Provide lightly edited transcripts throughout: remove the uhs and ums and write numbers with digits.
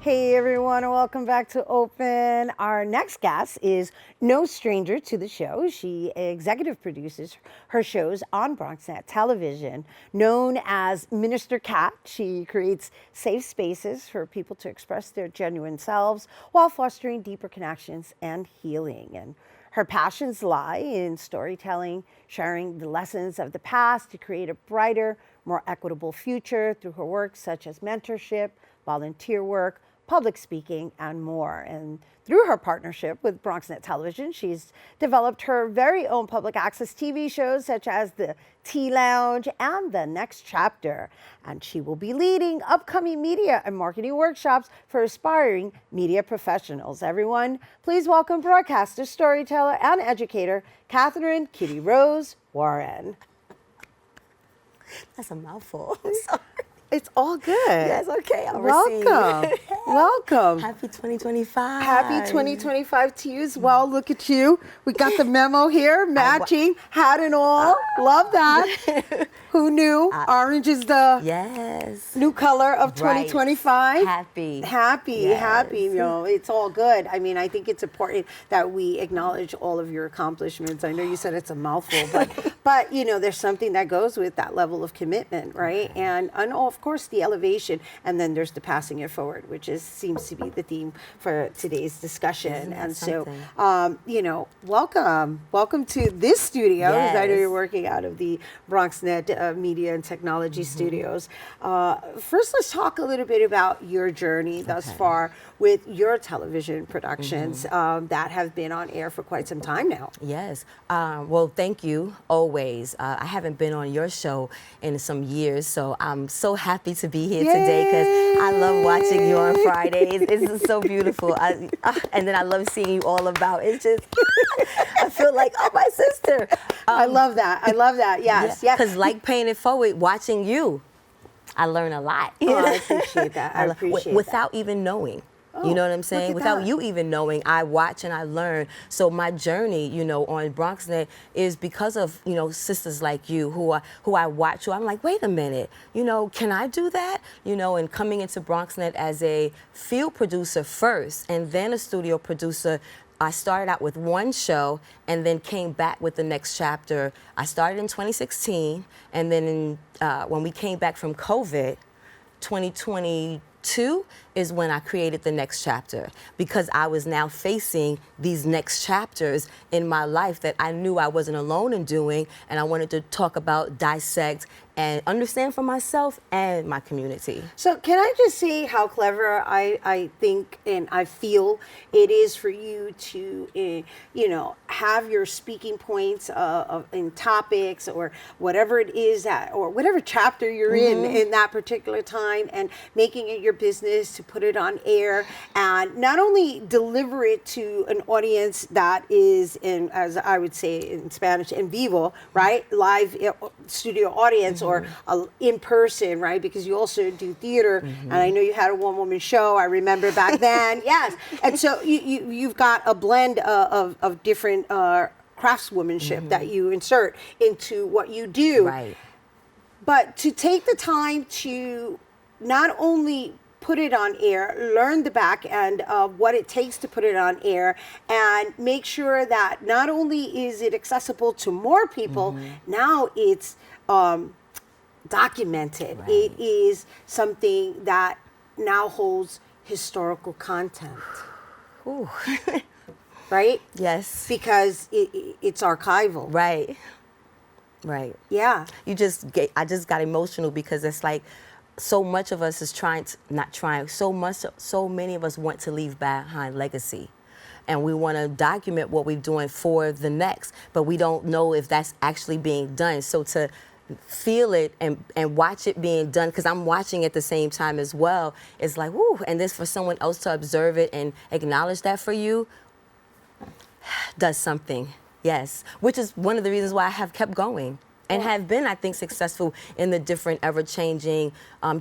Hey everyone, and welcome back to Open. Our next guest is no stranger to the show. She executive produces her shows on BronxNet Television. Known as Minister Cat, she creates safe spaces for people to express their genuine selves while fostering deeper connections and healing. And her passions lie in storytelling, sharing the lessons of the past to create a brighter, more equitable future through her work such as mentorship, volunteer work, public speaking, and more. And through her partnership with BronxNet Television, she's developed her very own public access TV shows such as The Tea Lounge and The Next Chapter. And she will be leading upcoming media and marketing workshops for aspiring media professionals. Everyone, please welcome broadcaster, storyteller, and educator, Catherine KittyRose Warren. That's a mouthful. I'm sorry. It's all good. Yes, okay. I'll Welcome. Welcome. Happy 2025. Happy 2025 to you as well. Look at you. We got the memo here, matching, hat and all. Love that. Who knew? Orange is the new color of 2025. Happy. Happy. You know, it's all good. I mean, I think it's important that we acknowledge all of your accomplishments. I know you said it's a mouthful, but you know, there's something that goes with that level of commitment, right? And of course, the elevation, and then there's the passing it forward, which seems to be the theme for today's discussion. And so, you know, welcome to this studio. Yes. I know you're working out of the BronxNet Media and Technology Studios. First, let's talk a little bit about your journey thus far with your television productions that have been on air for quite some time now. Yes. Well, thank you, always. I haven't been on your show in some years, so I'm so happy to be here today because I love watching you on Fridays. It's just so beautiful. And then I love seeing you all about. It's just, I feel like, oh, my sister. I love that. Yes. Because like paying it forward, watching you, I learn a lot. Oh, I appreciate that. I appreciate without even knowing. You know what I'm saying? Without you even knowing, I watch and I learn. So my journey, you know, on BronxNet is because of, you know, sisters like you who I watch, who I'm like, wait a minute, you know, can I do that? You know, and coming into BronxNet as a field producer first and then a studio producer. I started out with one show and then came back with The Next Chapter. I started in 2016, and then when we came back from COVID, 2022 is when I created The Next Chapter, because I was now facing these next chapters in my life that I knew I wasn't alone in doing, and I wanted to talk about, dissect, and understand for myself and my community. So can I just say how clever I think and I feel it is for you to, you know, have your speaking points in topics or whatever it is that, or whatever chapter you're in that particular time, and making it your business to put it on air and not only deliver it to an audience that is in, as I would say in Spanish, en vivo, right? Live studio audience or in person, right? Because you also do theater, and I know you had a one-woman show. I remember back then, yes. And so you've got a blend of different craftswomanship that you insert into what you do. Right. But to take the time to not only put it on air, learn the back end of what it takes to put it on air, and make sure that not only is it accessible to more people, now it's documented. Right. It is something that now holds historical content. Ooh. Right? Yes. Because it's archival. Right. Right. Yeah. I just got emotional because it's like, so much of us is so many of us want to leave behind legacy. And we want to document what we're doing for the next, but we don't know if that's actually being done. So to feel it and watch it being done, because I'm watching at the same time as well, it's like, woo, and this for someone else to observe it and acknowledge that for you does something, yes. Which is one of the reasons why I have kept going. And have been, I think, successful in the different ever-changing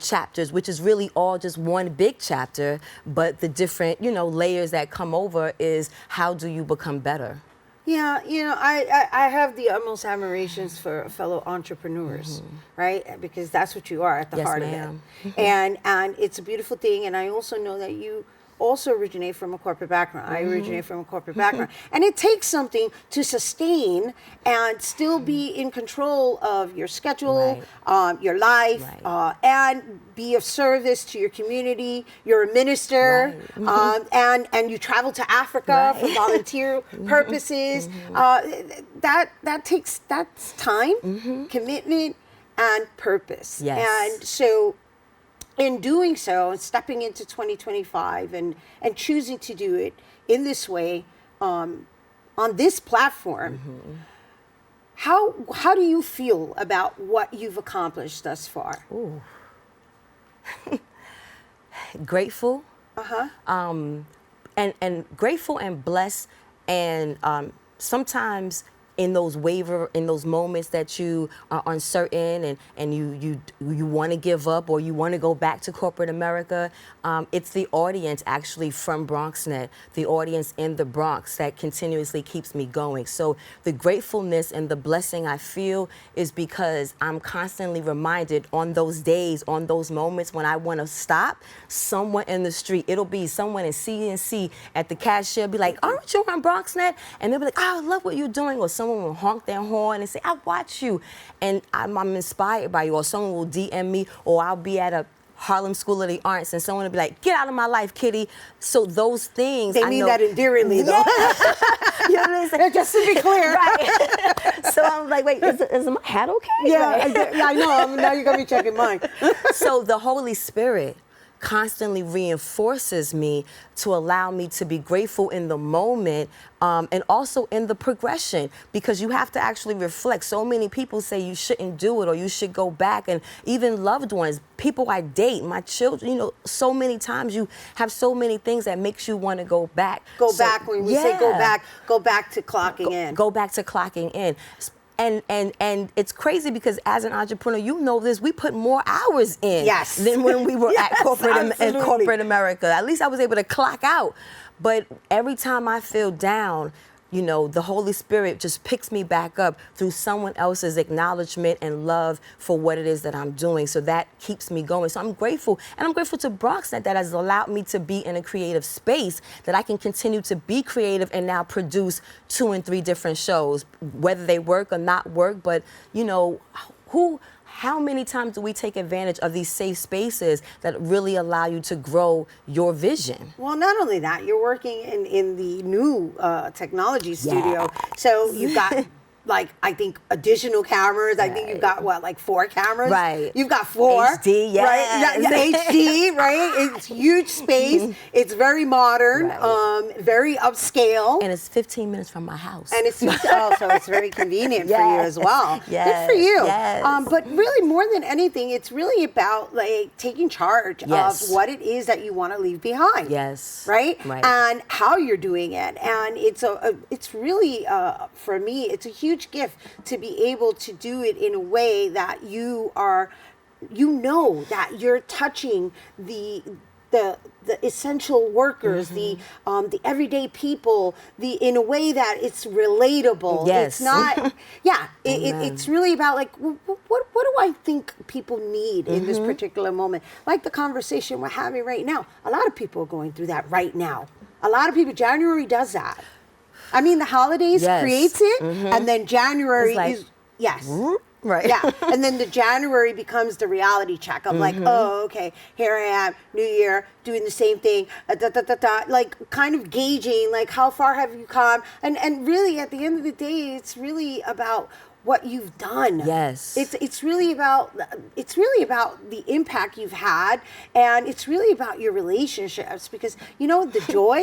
chapters, which is really all just one big chapter, but the different, you know, layers that come over is how do you become better? Yeah, you know, I have the utmost admirations for fellow entrepreneurs, right? Because that's what you are at the Yes, heart ma'am. of it. And it's a beautiful thing. And I also know that you also originate from a corporate background. I originate from a corporate background. And it takes something to sustain and still be in control of your schedule, your life, Right. and be of service to your community. You're a minister, and you travel to Africa for volunteer purposes. That's time, commitment, and purpose. Yes. And so in doing so and stepping into 2025 and choosing to do it in this way, on this platform, how do you feel about what you've accomplished thus far? Ooh. Grateful. And grateful and blessed, and sometimes in those moments that you are uncertain and you want to give up or you want to go back to corporate America, it's the audience actually from BronxNet, the audience in the Bronx, that continuously keeps me going. So the gratefulness and the blessing I feel is because I'm constantly reminded on those days, on those moments when I want to stop, someone in the street, it'll be someone in CNC at the cashier, be like, aren't you on BronxNet? And they'll be like, oh, I love what you're doing. Or someone will honk their horn and say, I watch you, and I'm inspired by you. Or someone will DM me, or I'll be at a Harlem School of the Arts and someone will be like, get out of my life, Kitty. So those things, They mean that endearingly, though. You know what I'm saying? Just to be clear. Right. So I'm like, wait, is my hat okay? Yeah, I know. Now you're going to be checking mine. So the Holy Spirit constantly reinforces me to allow me to be grateful in the moment, and also in the progression, because you have to actually reflect. So many people say you shouldn't do it or you should go back, and even loved ones, people I date, my children, you know, so many times you have so many things that makes you want to go back. Go back, when we say go back to clocking in. Go back to clocking in. And it's crazy because as an entrepreneur, you know this, we put more hours in than when we were at corporate America. At least I was able to clock out. But every time I feel down, you know, the Holy Spirit just picks me back up through someone else's acknowledgement and love for what it is that I'm doing. So that keeps me going. So I'm grateful. And I'm grateful to BronxNet that has allowed me to be in a creative space that I can continue to be creative and now produce 2 and 3 different shows, whether they work or not work. But, you know, how many times do we take advantage of these safe spaces that really allow you to grow your vision? Well, not only that, you're working in the new technology studio. So you've got, like, I think additional cameras. I think you've got, what, like 4 cameras? Right. You've got 4. HD, yes. Right? HD, right? It's huge space. It's very modern, very upscale. And it's 15 minutes from my house. And it's so it's very convenient for you as well. Yes. Good for you. Yes. But really, more than anything, it's really about like taking charge of what it is that you want to leave behind. Yes. Right? Right. And how you're doing it. And it's really, for me, it's a huge gift to be able to do it in a way that you know that you're touching the essential workers, the everyday people, in a way that it's relatable. Yes. It's not. It's really about like what do I think people need in this particular moment? Like the conversation we're having right now. A lot of people are going through that right now. A lot of people. January does that. I mean, the holidays creates it, and then January is right. Yeah, and then the January becomes the reality check of like, oh, okay, here I am, New Year, doing the same thing, like kind of gauging, like how far have you come, and really at the end of the day, it's really about what you've done. Yes. It's really about the impact you've had, and it's really about your relationships, because you know the joy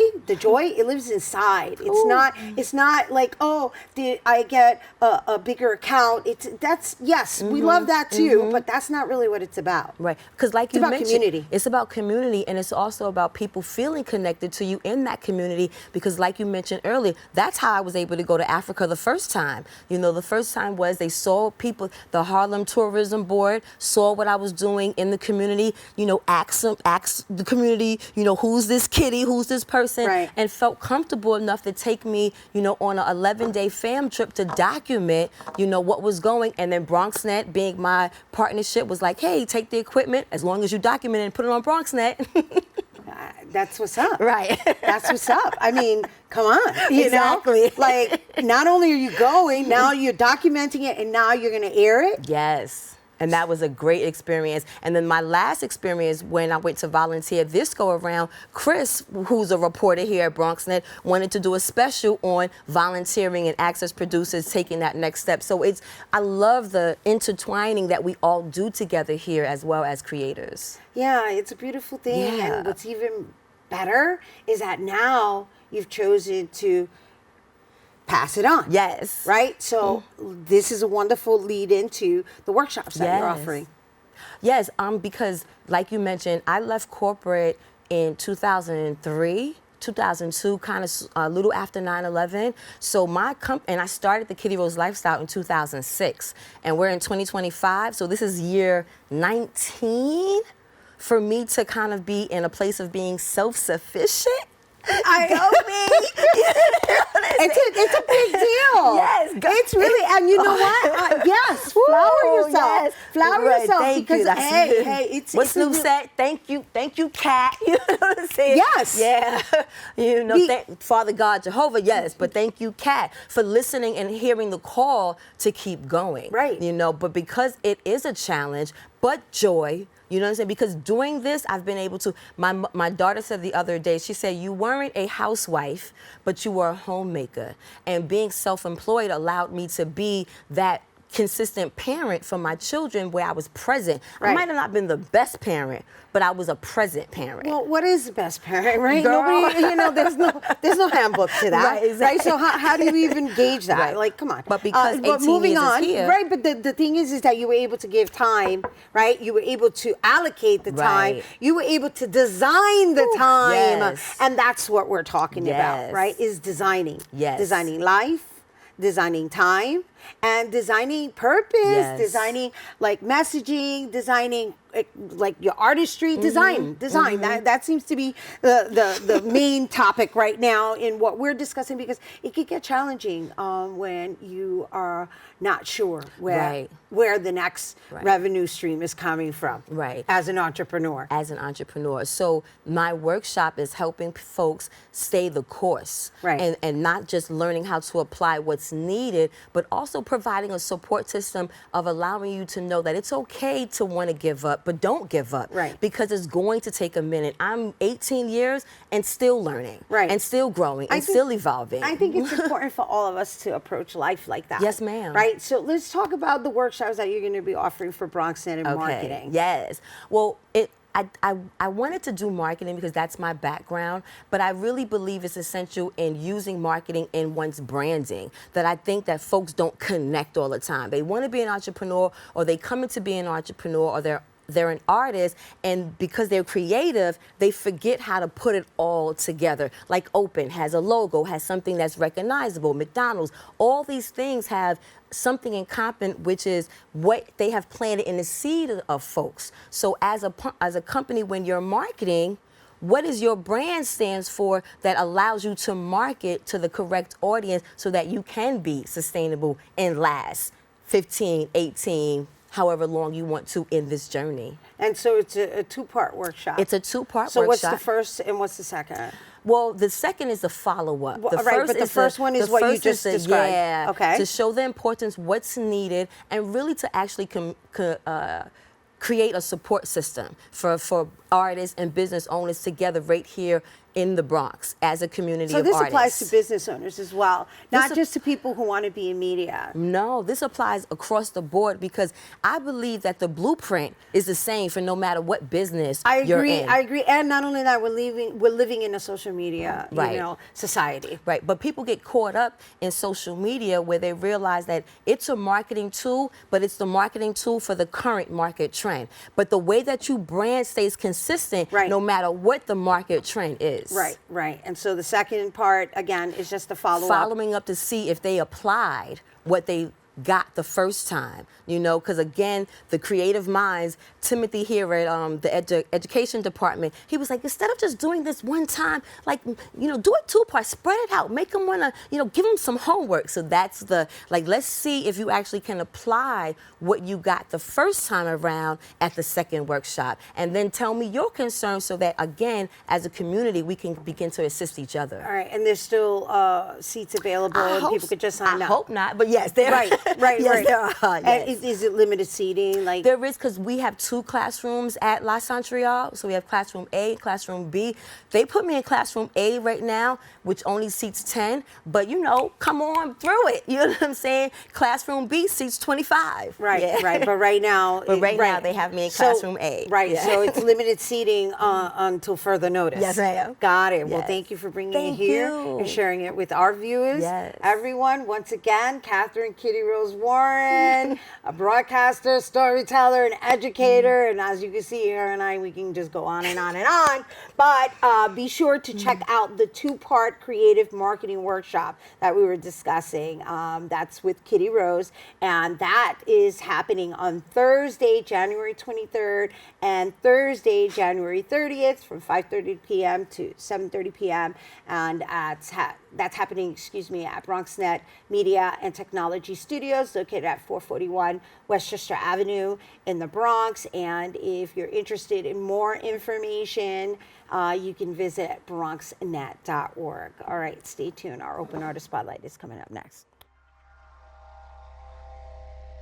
it lives inside. It's not like, oh, did I get a bigger account? We love that too, but that's not really what it's about. Right. Because like you mentioned, community. It's about community, and it's also about people feeling connected to you in that community, because like you mentioned earlier, that's how I was able to go to Africa the first time. You know, the first time time was they saw people, the Harlem Tourism Board saw what I was doing in the community, you know, asked the community, you know, who's this kitty, who's this person, Right. and felt comfortable enough to take me, you know, on an 11-day fam trip to document, you know, what was going. And then BronxNet, being my partnership, was like, hey, take the equipment as long as you document it and put it on BronxNet. That's what's up. Right. That's what's up. I mean, come on. You Exactly. know? Like, not only are you going, now you're documenting it, and now you're going to air it. Yes. And that was a great experience. And then my last experience, when I went to volunteer this go around, Chris, who's a reporter here at BronxNet, wanted to do a special on volunteering and access producers taking that next step. So I love the intertwining that we all do together here as well as creators. Yeah, it's a beautiful thing. Yeah. And what's even better is that now you've chosen to pass it on. Yes. Right? So this is a wonderful lead into the workshops that you're Yes. offering. Yes, because like you mentioned, I left corporate in 2003. 2002, kind of a little after 9/11. So and I started the KittyRose lifestyle in 2006, and we're in 2025. So this is year 19 for me to kind of be in a place of being self-sufficient. It's a big deal. Yes, go. It's really, and you know what? Yes, flower yourself. Yes. Flower Right, yourself thank because you. That's it's what's new set? Thank you, Kat. You know what I'm saying? Yes. Yeah. You know, Father God, Jehovah. Yes, but thank you, Kat, for listening and hearing the call to keep going. Right. You know, but because it is a challenge, but joy. You know what I'm saying? Because doing this, I've been able to, my daughter said the other day, she said, you weren't a housewife, but you were a homemaker. And being self-employed allowed me to be that consistent parent for my children where I was present. Right. I might have not been the best parent, but I was a present parent. Well, what is the best parent, right? Girl. Nobody, you know, there's no handbook to that, Right, exactly. right? So how do you even gauge that? Right. Like, come on. But because 18 moving years is on, here. right? But the thing is that you were able to give time, right? You were able to allocate the time. Right. You were able to design the time, yes. and that's what we're talking about, Yes. right? Is designing, Yes. designing life, designing time, and designing purpose, Yes. designing like messaging, designing like your artistry, design. That seems to be the main topic right now in what we're discussing, because it could get challenging when you are not sure where the next revenue stream is coming from. Right. As an entrepreneur. As an entrepreneur. So my workshop is helping folks stay the course. Right. And not just learning how to apply what's needed, but also providing a support system of allowing you to know that it's okay to want to give up, but don't give up. Right. Because it's going to take a minute. I'm 18 years and still learning. Right. And still growing and still evolving. I think it's important for all of us to approach life like that. Yes, ma'am. Right? So let's talk about the workshops that you're going to be offering for BronxNet and marketing. Yes. Well, I wanted to do marketing because that's my background, but I really believe it's essential in using marketing in one's branding, that I think that folks don't connect all the time. They want to be an entrepreneur, or they come in to be an entrepreneur, or they're an artist, and because they're creative, they forget how to put it all together. Like Open has a logo, has something that's recognizable. McDonald's, all these things have something in common, which is what they have planted in the seed of folks. So as a company, when you're marketing, what is your brand stands for that allows you to market to the correct audience so that you can be sustainable and last 15, 18, however long you want to in this journey. And so it's a two-part workshop. It's a two-part So workshop. what's the first and what's the second? Well, the second is the follow-up. Well, right, but the first one is what you just described. Yeah, Okay. to show the importance, what's needed, and really to actually create a support system for artists and business owners together right here in the Bronx as a community of artists. So this applies to business owners as well, not just to people who want to be in media. No, this applies across the board, because I believe that the blueprint is the same for no matter what business you're in. I agree. And not only that, we're living in a social media society. Right, but people get caught up in social media where they realize that it's a marketing tool, but it's the marketing tool for the current market trend. But the way that you brand stays consistent no matter what the market trend is. Right. And so the second part, again, is just the follow-up. Following up to see if they applied what they got the first time, you know, because again, the creative minds, Timothy here at the education department, he was like, instead of just doing this one time, like, you know, do it 2 parts, spread it out, make them want to, you know, give them some homework. So that's the, like, let's see if you actually can apply what you got the first time around at the second workshop. And then tell me your concerns so that, again, as a community, we can begin to assist each other. All right, and there's still seats available, and people could just sign up. I hope not, but yes, there Right, right, yes, right. there are. Yes. And is it limited seating? Like there is, because we have 2 classrooms at La Centriale. So we have classroom A, classroom B. They put me in classroom A right now, which only seats 10. But you know, come on through it. You know what I'm saying? Classroom B seats 25. Right, yeah. right. But right now, now they have me in classroom A. Right. Yeah. So it's limited seating until further notice. Yes, ma'am. Got it. Yes. Well, thank you for bringing Thank it here you. and sharing it with our viewers. Yes. Everyone, once again, Catherine KittyRose Warren, a broadcaster, storyteller, and educator. And as you can see, her and I, we can just go on and on and on. But be sure to check out the 2-part creative marketing workshop that we were discussing. That's with KittyRose, and that is happening on Thursday, January 23rd, and Thursday, January 30th, from 5:30 p.m. to 7:30 p.m. And that's happening, at BronxNet Media and Technology Studios, located at 441 Westchester Avenue in the Bronx. And if you're interested in more information, you can visit BronxNet.org. All right, stay tuned. Our Open Artist Spotlight is coming up next.